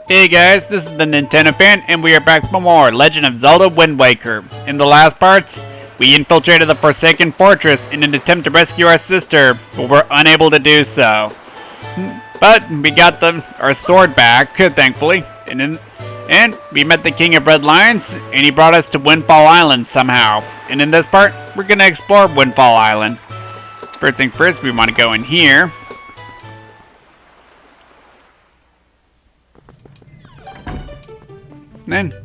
Hey guys, this is the Nintendo Fan, and we are back for more Legend of Zelda Wind Waker. In the last parts, we infiltrated the Forsaken Fortress in an attempt to rescue our sister, but were unable to do so. But we got our sword back, thankfully, and we met the King of Red Lions, and he brought us to Windfall Island somehow. And in this part, we're gonna explore Windfall Island. First thing first, we want to go in here. Then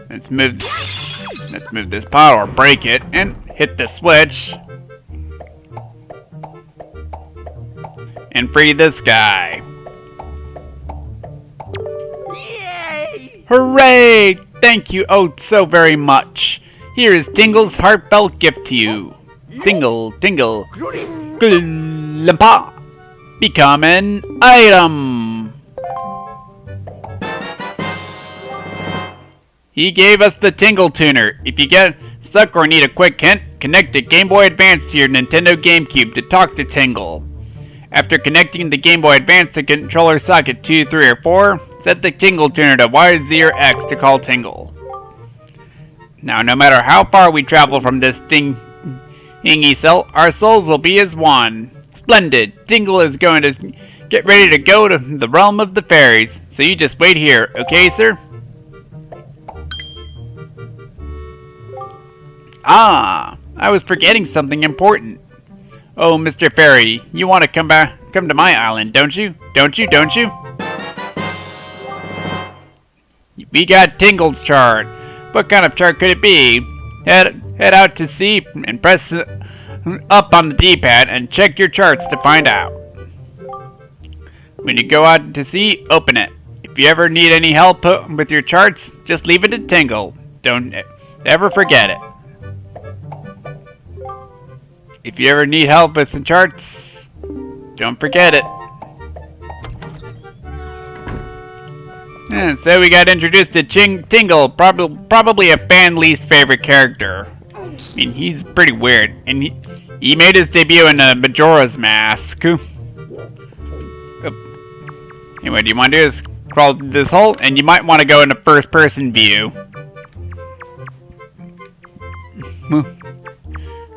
let's move this pot or break it and hit the switch and free this guy. Yay! Hooray! Thank you so very much. Here is Tingle's heartfelt gift to you. Tingle, tingle, glimpa. Become an item. He gave us the Tingle Tuner. If you get stuck or need a quick hint, connect the Game Boy Advance to your Nintendo GameCube to talk to Tingle. After connecting the Game Boy Advance to controller socket 2, 3, or 4, set the Tingle Tuner to Y, Z, or X to call Tingle. Now, no matter how far we travel from this thingy cell, our souls will be as one. Splendid! Tingle is going to get ready to go to the realm of the fairies, so you just wait here, okay, sir? Ah, I was forgetting something important. Oh, Mr. Fairy, you want to come to my island, don't you? Don't you? We got Tingle's chart. What kind of chart could it be? Head out to sea and press up on the D-pad and check your charts to find out. When you go out to sea, open it. If you ever need any help with your charts, just leave it to Tingle. Don't ever forget it. If you ever need help with the charts, don't forget it. And so we got introduced to Tingle, probably a fan least favorite character. I mean, he's pretty weird, and he made his debut in Majora's Mask. Anyway, what you want to do is crawl through this hole, and you might want to go into first-person view.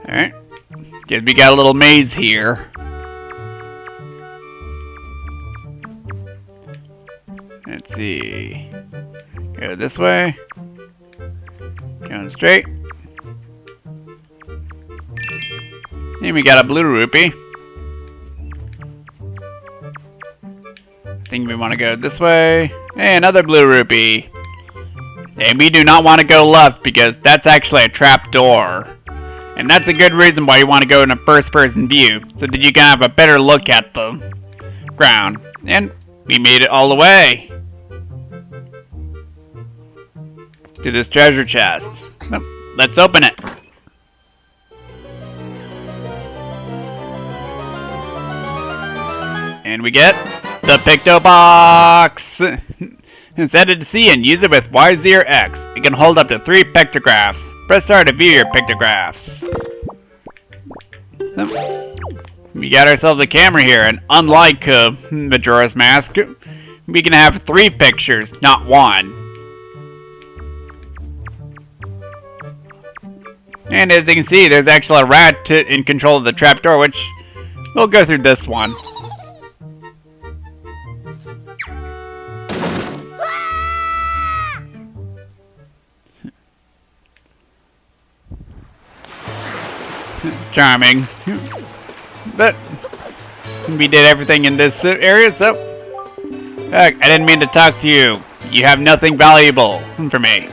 Alright. Guess we got a little maze here. Let's see. Go this way. Going straight. And we got a blue rupee. I think we want to go this way. Hey, another blue rupee. And we do not want to go left because that's actually a trap door. And that's a good reason why you want to go in a first-person view, so that you can have a better look at the ground. And we made it all the way to this treasure chest. Let's open it. And we get the Picto Box. Set it to C and use it with Y, Z, or X. It can hold up to 3 pictographs. Press R to view your pictographs. We got ourselves a camera here, and unlike Majora's Mask, we can have 3 pictures, not 1. And as you can see, there's actually a rat in control of the trapdoor, which we'll go through this one. Charming. But we did everything in this area, so I didn't mean to talk to you. You have nothing valuable for me.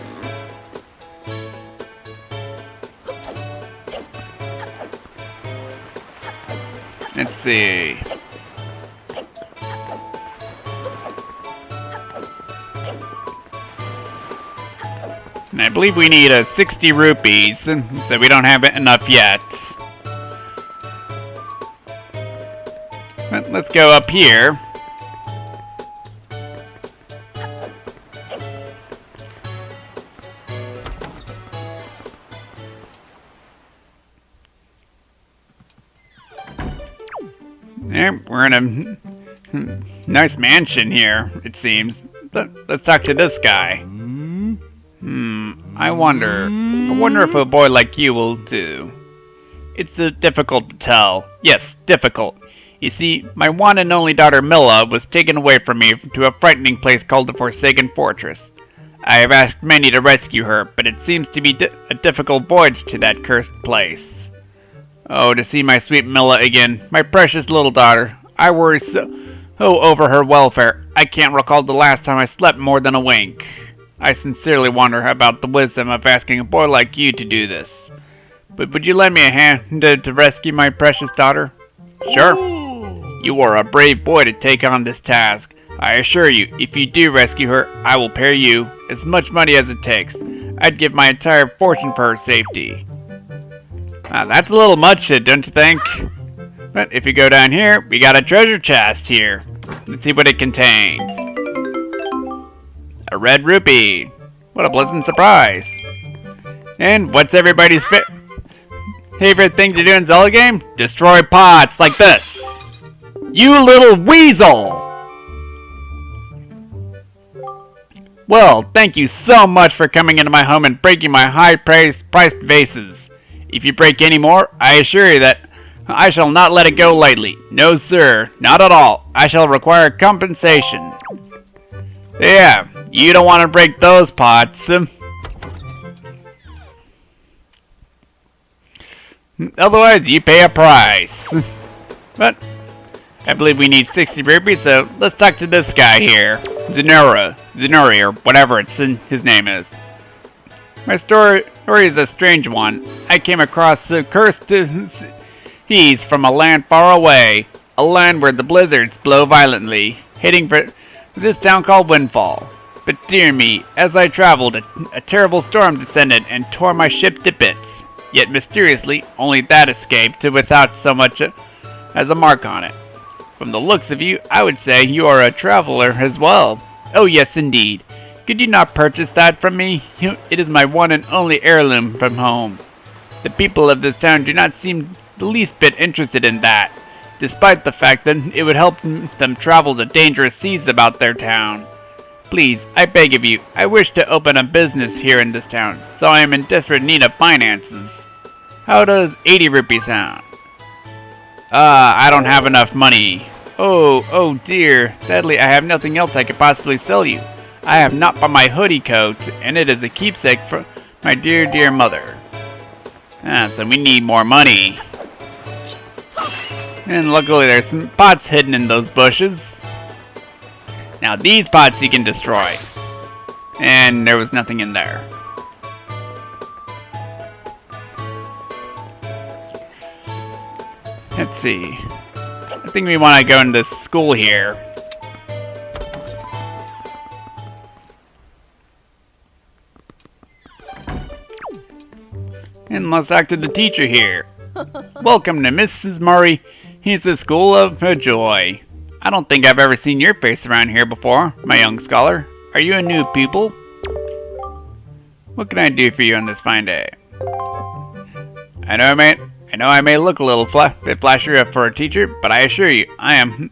Let's see. And I believe we need 60 rupees, so we don't have enough yet. But let's go up here. There, we're in a nice mansion here, it seems. Let's talk to this guy. I wonder if a boy like you will do. It's difficult to tell. Yes, difficult. You see, my one and only daughter Milla was taken away from me to a frightening place called the Forsaken Fortress. I have asked many to rescue her, but it seems to be a difficult voyage to that cursed place. Oh, to see my sweet Milla again, my precious little daughter. I worry so over her welfare. I can't recall the last time I slept more than a wink. I sincerely wonder about the wisdom of asking a boy like you to do this. But would you lend me a hand to rescue my precious daughter? Sure. You are a brave boy to take on this task. I assure you, if you do rescue her, I will pay you as much money as it takes. I'd give my entire fortune for her safety. That's a little much, don't you think? But if you go down here, we got a treasure chest here. Let's see what it contains. A red rupee. What a pleasant surprise. And what's everybody's favorite thing to do in Zelda game? Destroy pots like this. You little weasel! Well, thank you so much for coming into my home and breaking my high-priced vases. If you break any more, I assure you that I shall not let it go lightly. No, sir, not at all. I shall require compensation. Yeah, you don't want to break those pots. Otherwise, you pay a price. But I believe we need 60 rupees, so let's talk to this guy here. Zenori, or whatever his name is. My story is a strange one. I came across the cursed seas from a land far away. A land where the blizzards blow violently, hitting for this town called Windfall. But dear me, as I traveled, a terrible storm descended and tore my ship to bits. Yet mysteriously, only that escaped without so much as a mark on it. From the looks of you, I would say you are a traveler as well. Oh yes, indeed. Could you not purchase that from me? It is my one and only heirloom from home. The people of this town do not seem the least bit interested in that, despite the fact that it would help them travel the dangerous seas about their town. Please, I beg of you, I wish to open a business here in this town, so I am in desperate need of finances. How does 80 rupees sound? I don't have enough money. Oh dear. Sadly, I have nothing else I could possibly sell you. I have not but my hoodie coat, and it is a keepsake for my dear mother. So we need more money. And luckily there's some pots hidden in those bushes. Now these pots you can destroy. And there was nothing in there. Let's see. I think we want to go into school here. And let's talk to the teacher here. Welcome to Mrs. Murray. He's the School of Joy. I don't think I've ever seen your face around here before, my young scholar. Are you a new pupil? What can I do for you on this fine day? I know I may look a little bit flashier for a teacher, but I assure you, I am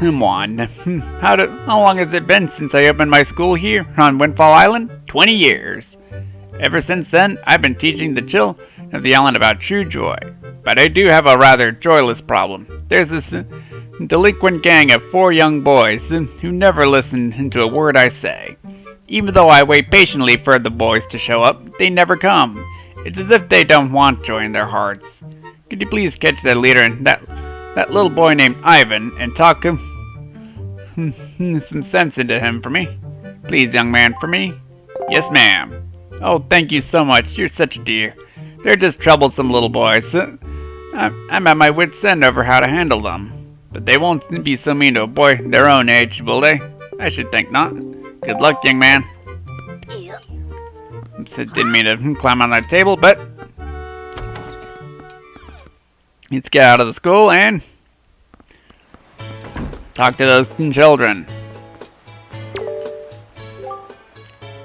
one. How long has it been since I opened my school here on Windfall Island? 20 years. Ever since then, I've been teaching the children of the island about true joy. But I do have a rather joyless problem. There's this delinquent gang of 4 young boys who never listen to a word I say. Even though I wait patiently for the boys to show up, they never come. It's as if they don't want joy in their hearts. Could you please catch that leader and that little boy named Ivan and talk some sense into him for me? Please, young man, for me? Yes, ma'am. Oh, thank you so much. You're such a dear. They're just troublesome little boys. I'm at my wit's end over how to handle them. But they won't be so mean to a boy their own age, will they? I should think not. Good luck, young man. Didn't mean to climb on that table, but let's get out of the school and talk to those children.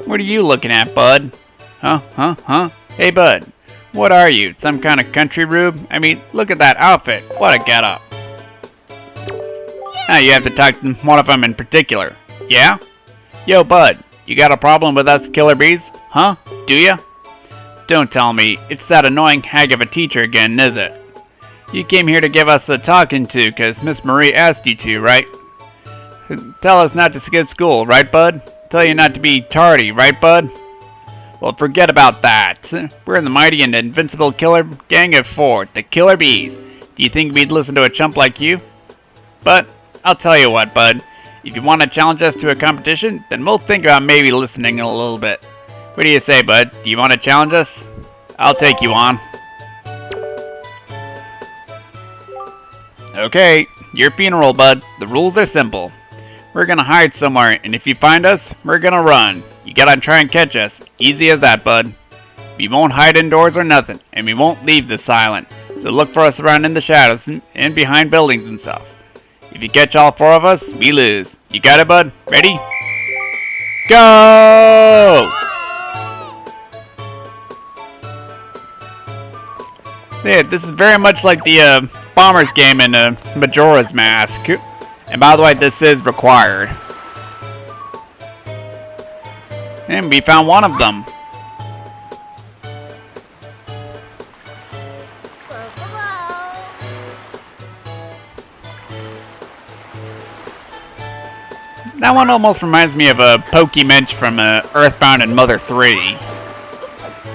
What are you looking at, bud? Huh? Hey, bud. What are you, some kind of country rube? I mean, look at that outfit. What a getup. Now you have to talk to one of them in particular. Yeah? Yo, bud, you got a problem with us killer bees? Huh? Do ya? Don't tell me, it's that annoying hag of a teacher again, is it? You came here to give us a talking to, 'cause Miss Marie asked you to, right? Tell us not to skip school, right, bud? Tell you not to be tardy, right, bud? Well, forget about that. We're in the mighty and invincible killer gang of 4, the Killer Bees. Do you think we'd listen to a chump like you? But, I'll tell you what, bud. If you want to challenge us to a competition, then we'll think about maybe listening a little bit. What do you say, bud? Do you want to challenge us? I'll take you on. Okay, your funeral, bud. The rules are simple. We're gonna hide somewhere, and if you find us, we're gonna run. You gotta try and catch us. Easy as that, bud. We won't hide indoors or nothing, and we won't leave this island. So look for us around in the shadows and behind buildings and stuff. If you catch all 4 of us, we lose. You got it, bud? Ready? Go! Yeah, this is very much like the Bombers game in Majora's Mask. And by the way, this is required. And we found one of them. That one almost reminds me of a Pokemensch from Earthbound and Mother 3.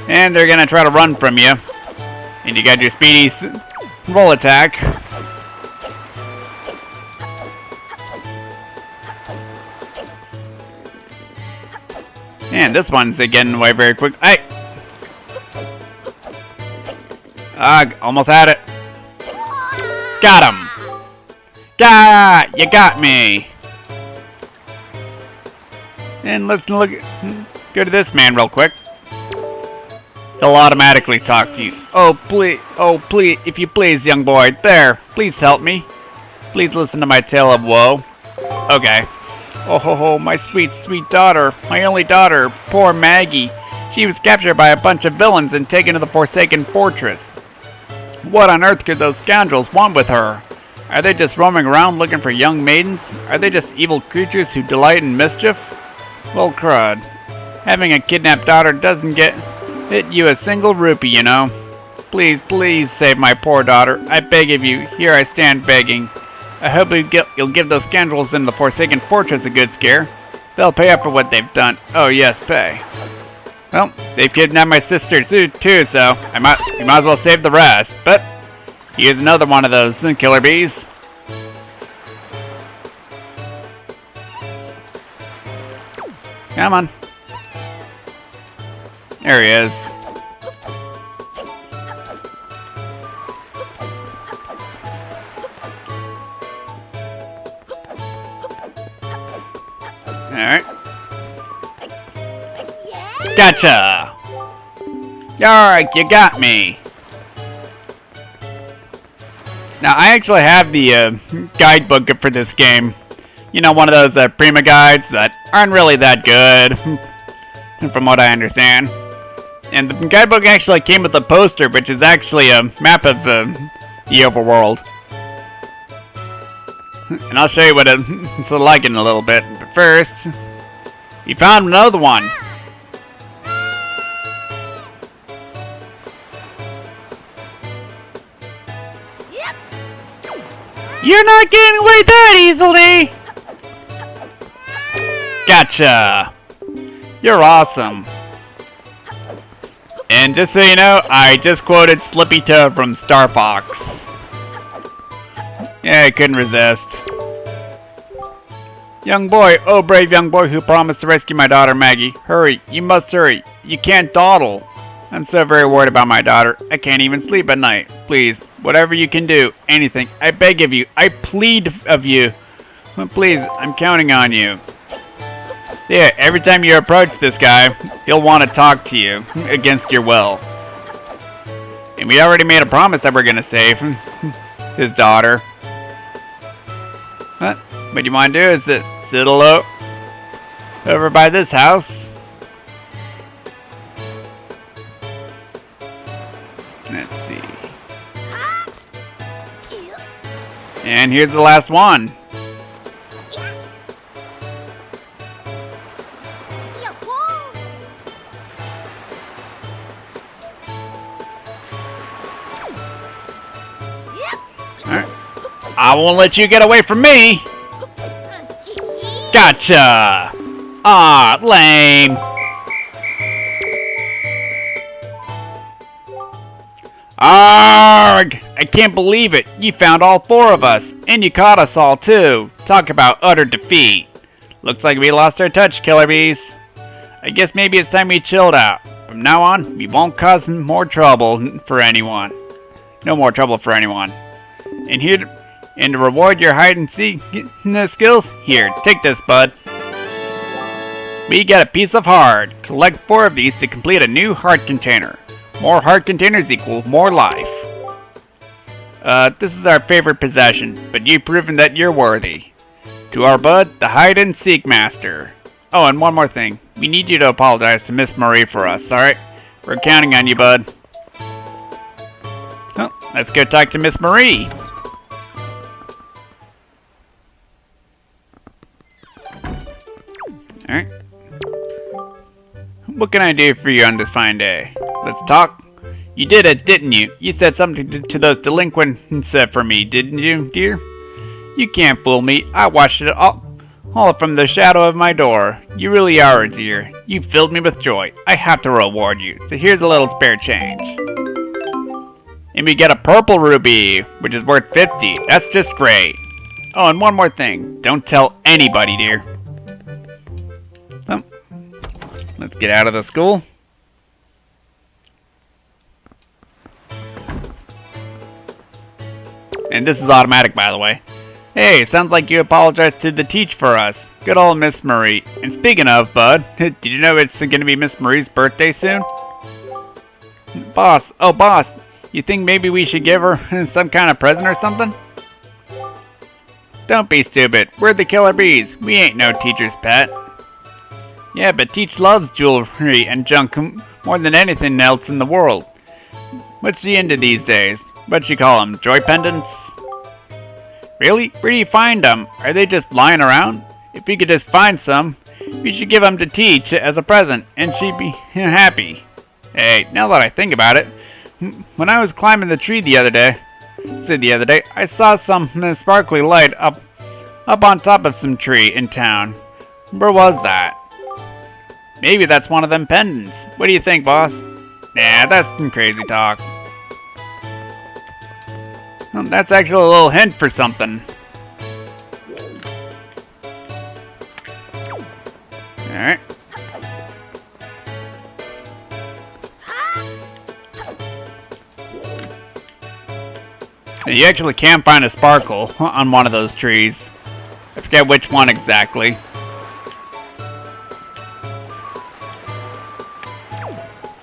And they're gonna try to run from you. And you got your speedy roll attack. And this one's getting away very quick. Hey! Almost had it. Got him! You got me! And let's go to this man real quick. He'll automatically talk to you. Oh please, if you please, young boy. There, please help me. Please listen to my tale of woe. Okay. Oh ho ho, my sweet, sweet daughter. My only daughter, poor Maggie. She was captured by a bunch of villains and taken to the Forsaken Fortress. What on earth could those scoundrels want with her? Are they just roaming around looking for young maidens? Are they just evil creatures who delight in mischief? Well, crud. Having a kidnapped daughter doesn't get you a single rupee, you know. Please, please save my poor daughter. I beg of you. Here I stand begging. I hope you'll give those scoundrels in the Forsaken Fortress a good scare. They'll pay up for what they've done. Oh yes, pay. Well, they've kidnapped my sister too, so you might as well save the rest. But here's another one of those killer bees. Come on. There he is. Alright. Gotcha! Alright, you got me. Now, I actually have the guidebook for this game. You know, one of those Prima guides that aren't really that good, from what I understand. And the guidebook actually came with a poster, which is actually a map of the overworld. And I'll show you what it's like in a little bit. But first, we found another one. Yep. You're not getting away that easily! Gotcha! You're awesome. And just so you know, I just quoted Slippy Toe from Star Fox. Yeah, I couldn't resist. Young boy, oh brave young boy who promised to rescue my daughter Maggie. Hurry, you must hurry. You can't dawdle. I'm so very worried about my daughter. I can't even sleep at night. Please, whatever you can do, anything. I beg of you. I plead of you. Please, I'm counting on you. Yeah, every time you approach this guy, he'll want to talk to you against your will. And we already made a promise that we're going to save his daughter. What you want to do is sit over by this house. Let's see. And here's the last one. I won't let you get away from me! Gotcha! Ah, lame! Arrgh! I can't believe it! You found all 4 of us, and you caught us all too! Talk about utter defeat! Looks like we lost our touch, Killer Bees. I guess maybe it's time we chilled out. From now on, we won't cause more trouble for anyone. No more trouble for anyone. And to reward your hide and seek skills, here, take this, bud. We get a piece of heart. Collect 4 of these to complete a new heart container. More heart containers equal more life. This is our favorite possession, but you've proven that you're worthy. To our bud, the hide and seek master. Oh, and one more thing. We need you to apologize to Miss Marie for us, alright? We're counting on you, bud. Oh, let's go talk to Miss Marie. Alright. What can I do for you on this fine day? Let's talk. You did it, didn't you? You said something to those delinquents for me, didn't you, dear? You can't fool me. I watched it all from the shadow of my door. You really are, dear. You filled me with joy. I have to reward you. So here's a little spare change. And we get a purple ruby, which is worth 50. That's just great. Oh, and one more thing. Don't tell anybody, dear. So, let's get out of the school. And this is automatic, by the way. Hey, sounds like you apologized to the teach for us. Good old Miss Marie. And speaking of, bud, did you know it's gonna be Miss Marie's birthday soon? Boss, you think maybe we should give her some kind of present or something? Don't be stupid. We're the Killer Bees. We ain't no teacher's pet. Yeah, but Teach loves jewelry and junk more than anything else in the world. What's she into these days? What you call them, joy pendants? Really? Where do you find them? Are they just lying around? If we could just find some, we should give them to Teach as a present, and she'd be happy. Hey, now that I think about it, when I was climbing the tree the other day, I saw some sparkly light up on top of some tree in town. Where was that? Maybe that's one of them pendants. What do you think, boss? Nah, that's some crazy talk. Well, that's actually a little hint for something. Alright. You actually can find a sparkle on one of those trees. I forget which one exactly.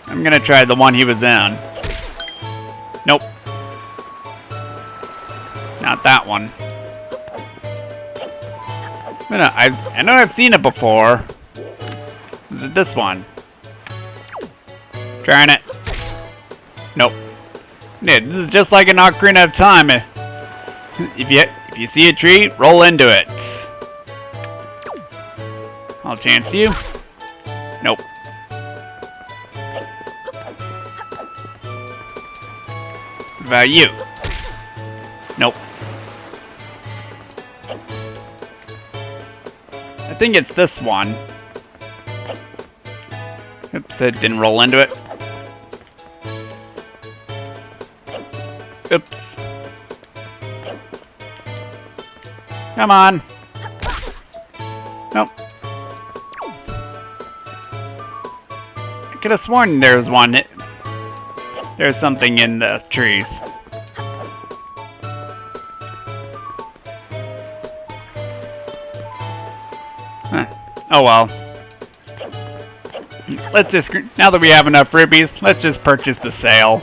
I'm gonna try the one he was in. Nope. Not that one. I know I've seen it before. Is it this one? Trying it. Nope. Yeah, this is just like an Ocarina of Time. If you see a tree, roll into it. I'll chance you. Nope. What about you? Nope. I think it's this one. Oops, it didn't roll into it. Oops. Come on. Nope. I could have sworn there was one. There's something in the trees. Oh well. Let's just, now that we have enough rubies, let's just purchase the sale.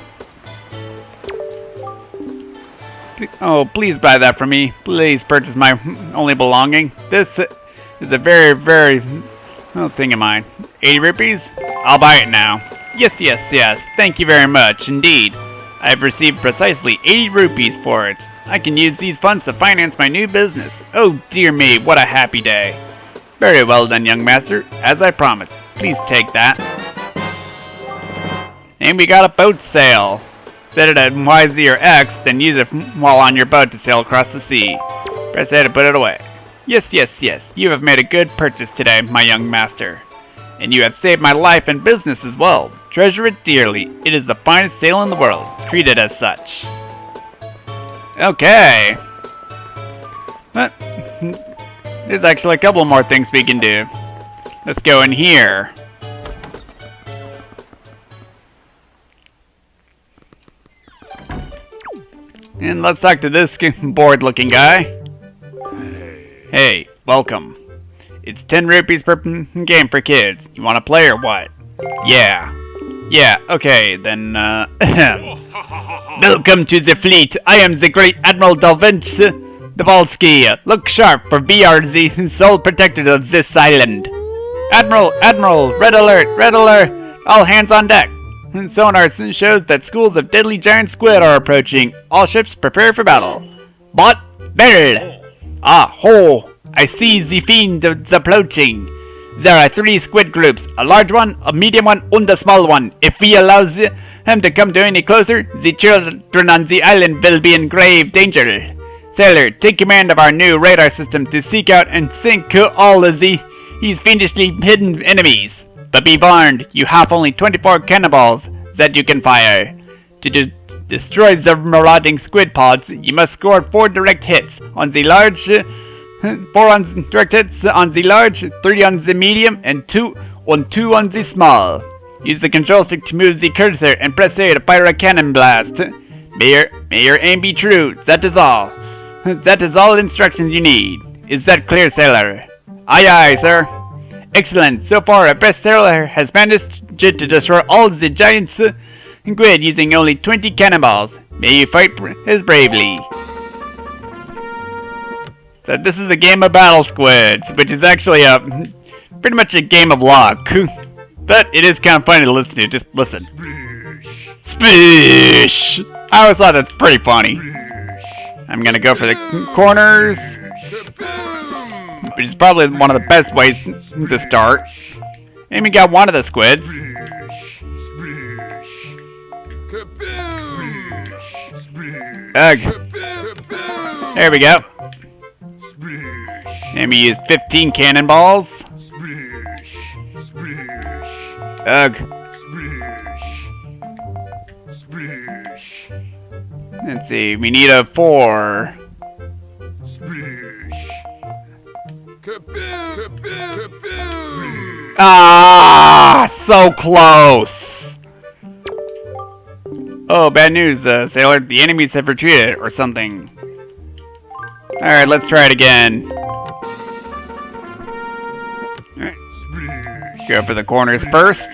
Oh, please buy that for me. Please purchase my only belonging. This is a very, very thing of mine. 80 rupees? I'll buy it now. Yes, yes, yes. Thank you very much. Indeed. I've received precisely 80 rupees for it. I can use these funds to finance my new business. Oh dear me, what a happy day. Very well done, young master. As I promised. Please take that. And we got a boat sale. set it at Y, Z, or X, then use it while on your boat to sail across the sea. Press A to put it away. Yes, yes, yes, you have made a good purchase today, my young master. And you have saved my life and business as well. Treasure it dearly. It is the finest sail in the world. Treat it as such. Okay. But there's actually a couple more things we can do. Let's go in here. And let's talk to this bored-looking guy. Hey, welcome. It's 10 rupees per game for kids. You want to play or what? Yeah. Yeah, okay, then, Welcome to the fleet. I am the great Admiral Davalsky. Look sharp, for we are the sole protectors of this island. Admiral, red alert, all hands on deck. Sonar shows that schools of deadly giant squid are approaching. All ships prepare for battle. What? Barrel! Ah, ho! I see the fiend is approaching. There are 3 squid groups, a large one, a medium one, and a small one. If we allow him to come any closer, the children on the island will be in grave danger. Sailor, take command of our new radar system to seek out and sink all of these fiendishly hidden enemies. But be warned, you have only 24 cannonballs that you can fire. To destroy the marauding squid pods, you must score 4 direct hits on the large... 4 on direct hits on the large, 3 on the medium, and 2 on the small. Use the control stick to move the cursor and press A to fire a cannon blast. May your aim be true, that is all. That is all instructions you need. Is that clear, sailor? Aye, aye, sir. Excellent. So far, our best sailor has managed to destroy all the giant squid using only 20 cannonballs. May you fight as bravely. So this is a game of battle squids, which is actually pretty much a game of luck. But it is kind of funny to listen to. Just listen. Splish! I always thought that's pretty funny. I'm gonna go for the corners, which is probably one of the best ways to start. And we got one of the squids. Ugh. There we go. And we use 15 cannonballs. Ugh. Let's see, we need a 4. Ah, so close. Oh, bad news, sailor. The enemies have retreated, or something. Alright, let's try it again. Alright. Go for the corners first.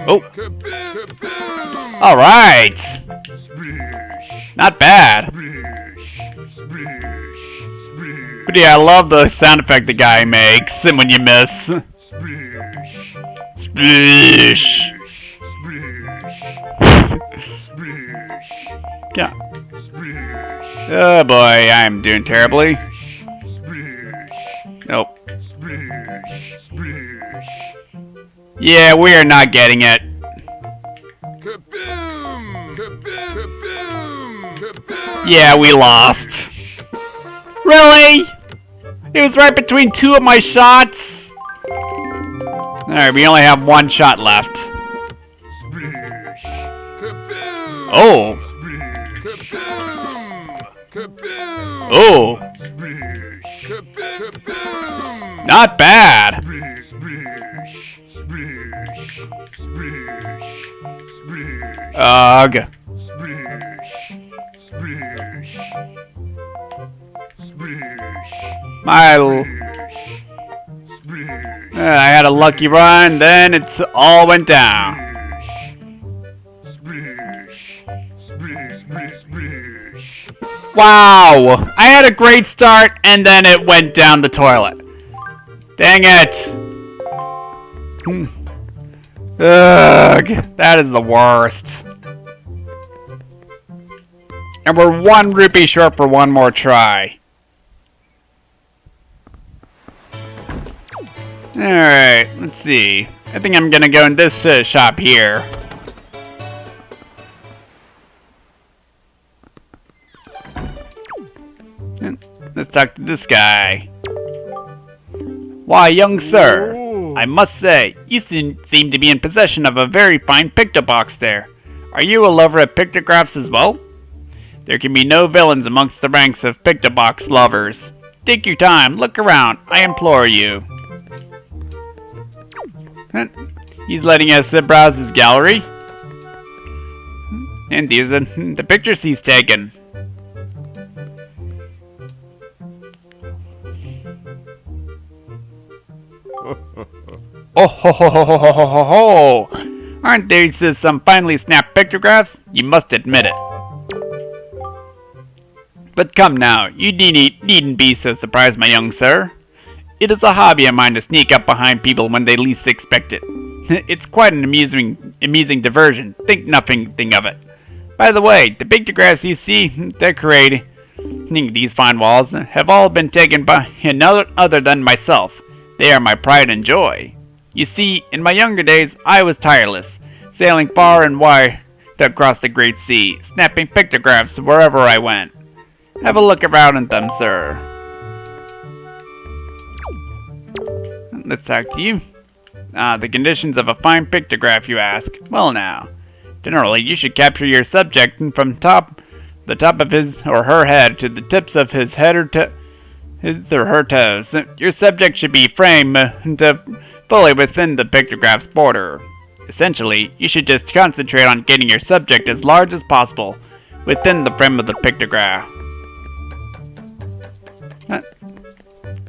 Oh. Alright. Not bad. But yeah, I love the sound effect the guy makes when you miss. Splish. Yeah. Oh boy, I'm doing terribly. Nope. Yeah, we are not getting it. Yeah, we lost. Really? It was right between 2 of my shots. Alright, we only have 1 shot left. Oh. Oh. Not bad. Ugh. I had a lucky run, then it all went down. Wow! I had a great start, and then it went down the toilet. Dang it! Ugh, that is the worst. And we're 1 rupee short for 1 more try. Alright, let's see. I think I'm gonna go in this shop here. Let's talk to this guy. Why, young sir, I must say, you seem to be in possession of a very fine pictobox there. Are you a lover of pictographs as well? There can be no villains amongst the ranks of pictobox lovers. Take your time, look around, I implore you. He's letting us browse his gallery. And these are the pictures he's taken. Oh ho ho ho ho ho ho ho! Aren't these some finely snapped pictographs? You must admit it. But come now, you needn't be so surprised, my young sir. It is a hobby of mine to sneak up behind people when they least expect it. It's quite an amusing diversion. Think nothing of it. By the way, the pictographs you see decorating these fine walls have all been taken by another other than myself. They are my pride and joy. You see, in my younger days, I was tireless, sailing far and wide across the great sea, snapping pictographs wherever I went. Have a look around at them, sir. Let's talk to you. The conditions of a fine pictograph, you ask. Well now, generally you should capture your subject from the top of his or her head to the tips of his head or his or her toes. Your subject should be framed fully within the pictograph's border. Essentially, you should just concentrate on getting your subject as large as possible within the frame of the pictograph.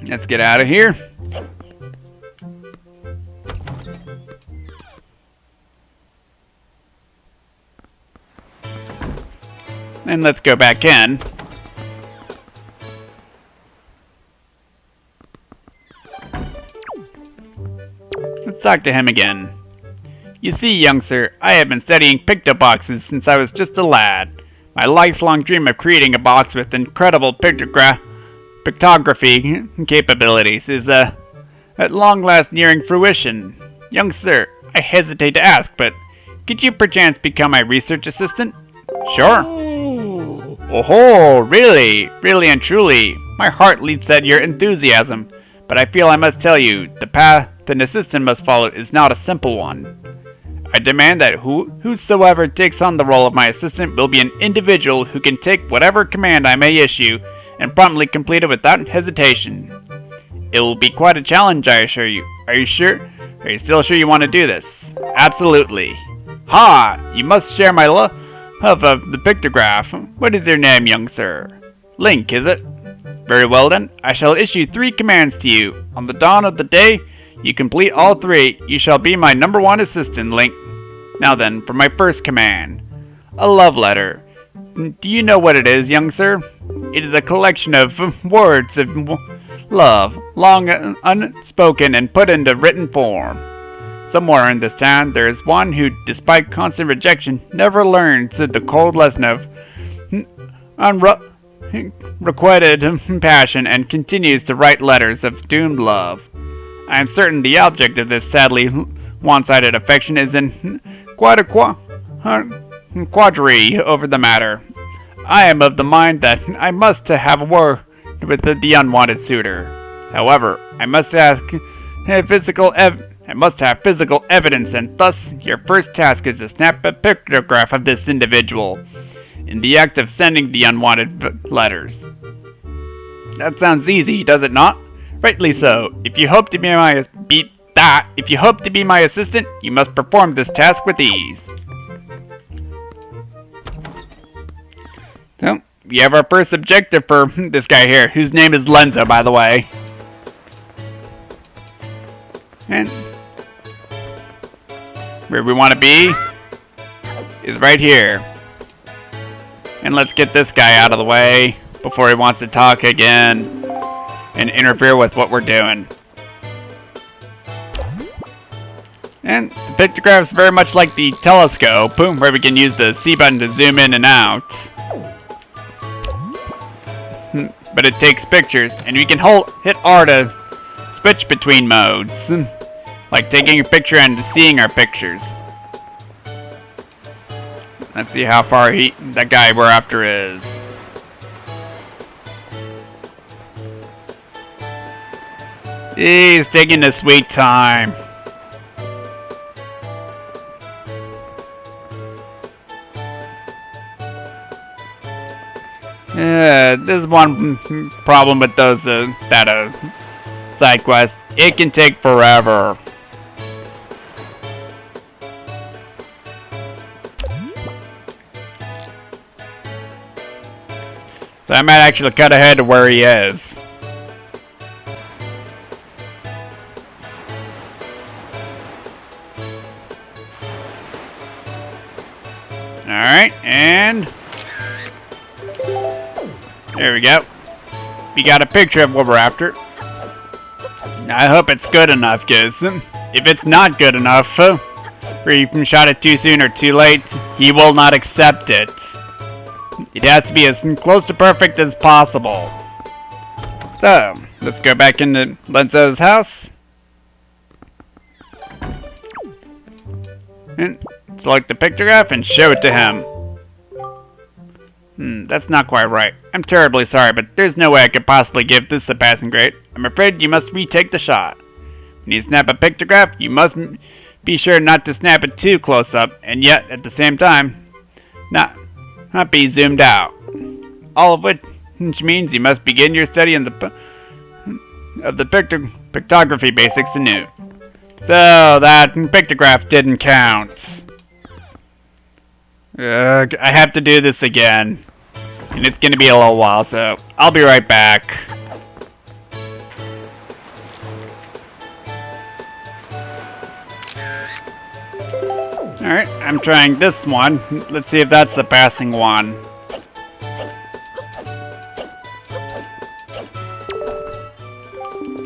Let's get out of here. And let's go back in. Let's talk to him again. You see, young sir, I have been studying pictoboxes since I was just a lad. My lifelong dream of creating a box with incredible pictography capabilities is at long last nearing fruition. Young sir, I hesitate to ask, but could you perchance become my research assistant? Sure. Oh, really? Really and truly. My heart leaps at your enthusiasm, but I feel I must tell you, the path an assistant must follow is not a simple one. I demand that whosoever takes on the role of my assistant will be an individual who can take whatever command I may issue and promptly complete it without hesitation. It will be quite a challenge, I assure you. Are you sure? Are you still sure you want to do this? Absolutely. Ha! You must share my love of the pictograph. What is your name, young sir? Link, is it? Very well then, I shall issue 3 commands to you. On the dawn of the day you complete all 3, you shall be my #1 assistant, Link. Now then, for my first command. A love letter. Do you know what it is, young sir? It is a collection of words of love, long unspoken and put into written form. Somewhere in this town, there is one who, despite constant rejection, never learns the cold lesson of unrequited passion and continues to write letters of doomed love. I am certain the object of this sadly one-sided affection is in quite a quandary over the matter. I am of the mind that I must have a word with the unwanted suitor. However, I must have physical evidence, and thus your first task is to snap a pictograph of this individual in the act of sending the unwanted letters. That sounds easy, does it not? Rightly so. If you hope to be my assistant, you must perform this task with ease. So, we have our first objective for this guy here, whose name is Lenzo, by the way. And where we want to be is right here. And let's get this guy out of the way before he wants to talk again and interfere with what we're doing. And the pictograph's very much like the telescope, where we can use the C button to zoom in and out. But it takes pictures, and we can hit R to switch between modes, like taking a picture and seeing our pictures. Let's see how far that guy we're after is. He's taking his sweet time. There's one problem with those side quests. It can take forever. So I might actually cut ahead to where he is. Alright, and there we go. We got a picture of what we're after. I hope it's good enough, because if it's not good enough, or you shot it too soon or too late, he will not accept it. It has to be as close to perfect as possible. So, let's go back into Lenzo's house. And select the pictograph and show it to him. That's not quite right. I'm terribly sorry, but there's no way I could possibly give this a passing grade. I'm afraid you must retake the shot. When you snap a pictograph, you must be sure not to snap it too close up, and yet, at the same time, not be zoomed out. All of which means you must begin your study of the pictography basics anew. So, that pictograph didn't count. I have to do this again. And it's gonna be a little while, so I'll be right back. Alright, I'm trying this one. Let's see if that's the passing one.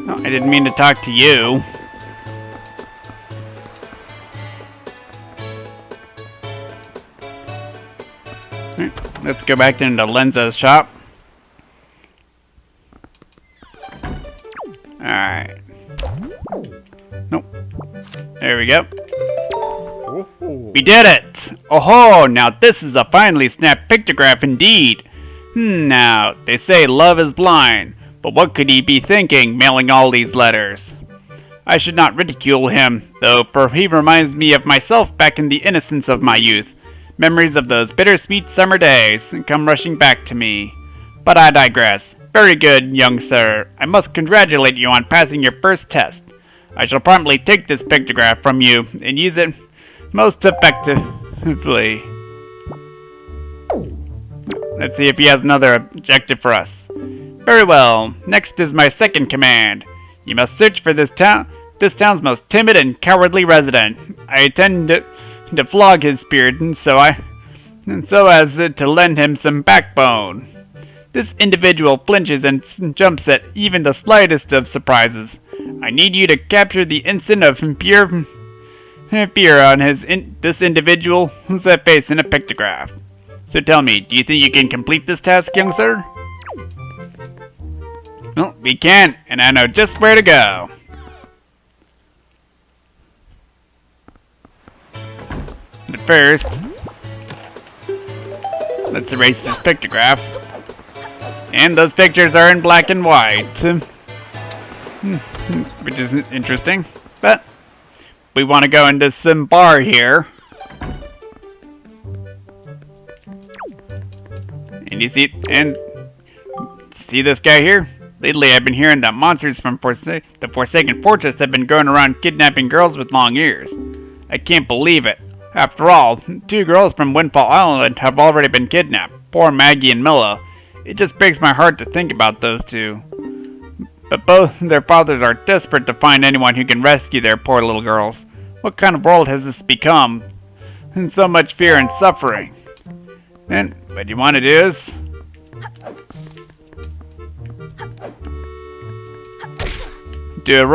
Oh, I didn't mean to talk to you. Let's go back into Lenzo's shop. Alright. Nope. There we go. We did it! Oh-ho! Now this is a finely snapped pictograph indeed. Now, they say love is blind, but what could he be thinking, mailing all these letters? I should not ridicule him, though, for he reminds me of myself back in the innocence of my youth. Memories of those bittersweet summer days come rushing back to me. But I digress. Very good, young sir. I must congratulate you on passing your first test. I shall promptly take this pictograph from you and use it most effectively. Let's see if he has another objective for us. Very well. Next is my second command. You must search for this town's most timid and cowardly resident. I intend to flog his spirit, and so as to lend him some backbone. This individual flinches and jumps at even the slightest of surprises. I need you to capture the instant of pure fear on this individual's face in a pictograph. So tell me, do you think you can complete this task, young sir? Well, we can, and I know just where to go. But first, let's erase this pictograph. And those pictures are in black and white. Which is interesting. But we want to go into some bar here. And you see this guy here? Lately I've been hearing that monsters from the Forsaken Fortress have been going around kidnapping girls with long ears. I can't believe it. After all, 2 girls from Windfall Island have already been kidnapped. Poor Maggie and Milla. It just breaks my heart to think about those two. But both their fathers are desperate to find anyone who can rescue their poor little girls. What kind of world has this become? And so much fear and suffering. And what you want to do is do a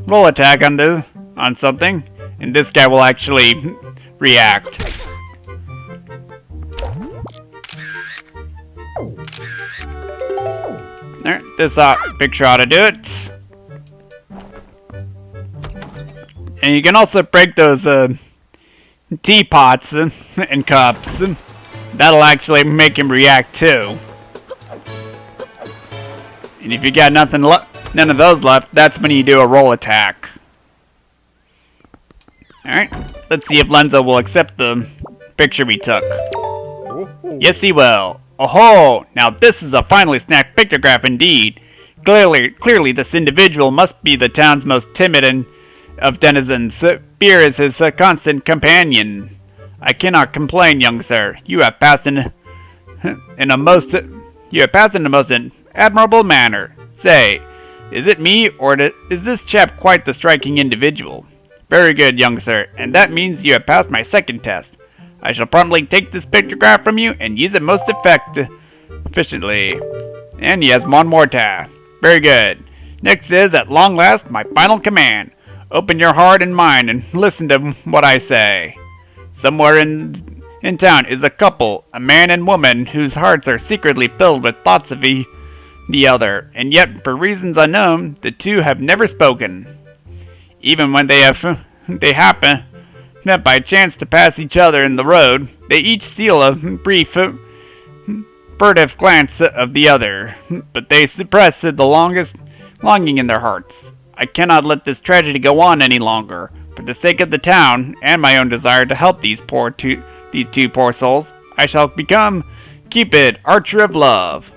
roll attack on something, and this guy will actually react. Alright, this picture ought to do it. And you can also break those teapots and cups. That'll actually make him react too. And if you got nothing left, none of those left, that's when you do a roll attack. Alright, let's see if Lenzo will accept the picture we took. Yes, he will. Oh-ho! Now this is a finely snapped pictograph indeed. Clearly this individual must be the town's most timid of denizens. Beer is his constant companion. I cannot complain, young sir. You have passed in a most admirable manner. Say, is it me, or is this chap quite the striking individual? Very good, young sir, and that means you have passed my second test. I shall promptly take this pictograph from you and use it most efficiently. And he has one more task. Very good. Next is, at long last, my final command. Open your heart and mind and listen to what I say. Somewhere in town is a couple, a man and woman, whose hearts are secretly filled with thoughts of the other, and yet, for reasons unknown, the two have never spoken. Even when they happen by chance to pass each other in the road, they each steal a brief, furtive glance of the other, but they suppress the longing in their hearts. I cannot let this tragedy go on any longer. For the sake of the town, and my own desire to help these two poor souls, I shall become Cupid, Archer of Love.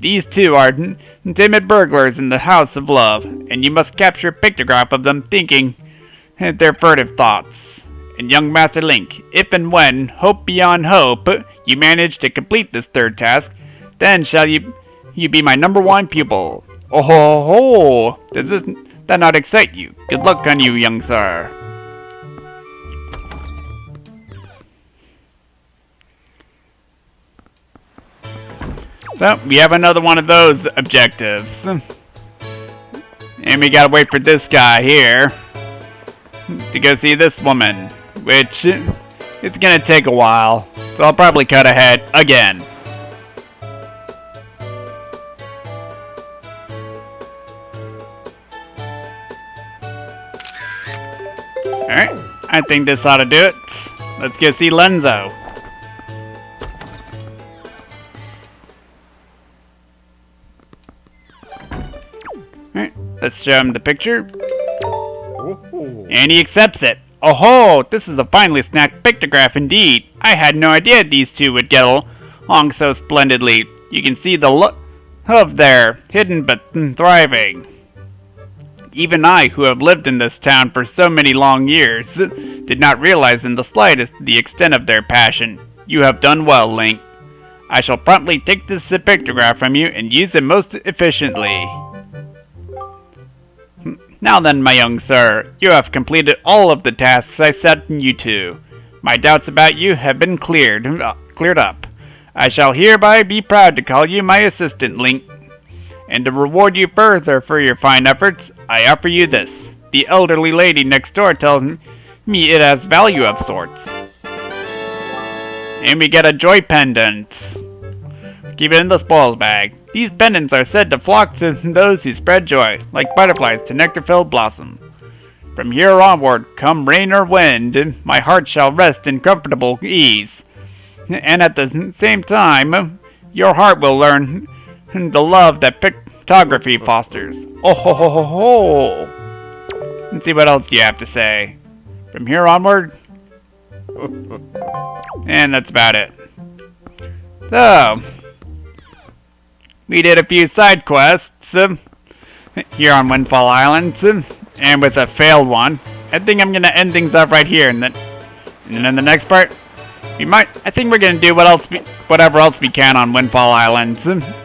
These two are timid burglars in the house of love, and you must capture a pictograph of them thinking their furtive thoughts. And young Master Link, if and when, hope beyond hope, you manage to complete this third task, then shall you be my #1 pupil. Oh ho ho! Does that not excite you? Good luck on you, young sir. So, we have another one of those objectives. And we gotta wait for this guy here to go see this woman, which it's gonna take a while. So I'll probably cut ahead again. Alright, I think this ought to do it. Let's go see Lenzo. Alright, let's show him the picture. And he accepts it. Oh ho! This is a finely snapped pictograph indeed. I had no idea these two would get along so splendidly. You can see the love there, hidden but thriving. Even I, who have lived in this town for so many long years, did not realize in the slightest the extent of their passion. You have done well, Link. I shall promptly take this pictograph from you and use it most efficiently. Now then, my young sir, you have completed all of the tasks I set you to. My doubts about you have been cleared up. I shall hereby be proud to call you my assistant, Link. And to reward you further for your fine efforts, I offer you this. The elderly lady next door tells me it has value of sorts. And we get a joy pendant. Keep it in the spoils bag. These pendants are said to flock to those who spread joy, like butterflies to nectar-filled blossom. From here onward, come rain or wind, my heart shall rest in comfortable ease. And at the same time, your heart will learn the love that pictography fosters. Oh ho ho ho ho! Let's see what else you have to say. From here onward? And that's about it. So, we did a few side quests here on Windfall Island, and with a failed one. I think I'm gonna end things up right here, and then in the next part, I think we're gonna do whatever else we can on Windfall Island,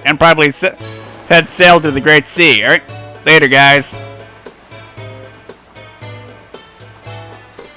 and probably set sail to the Great Sea. All right, later, guys.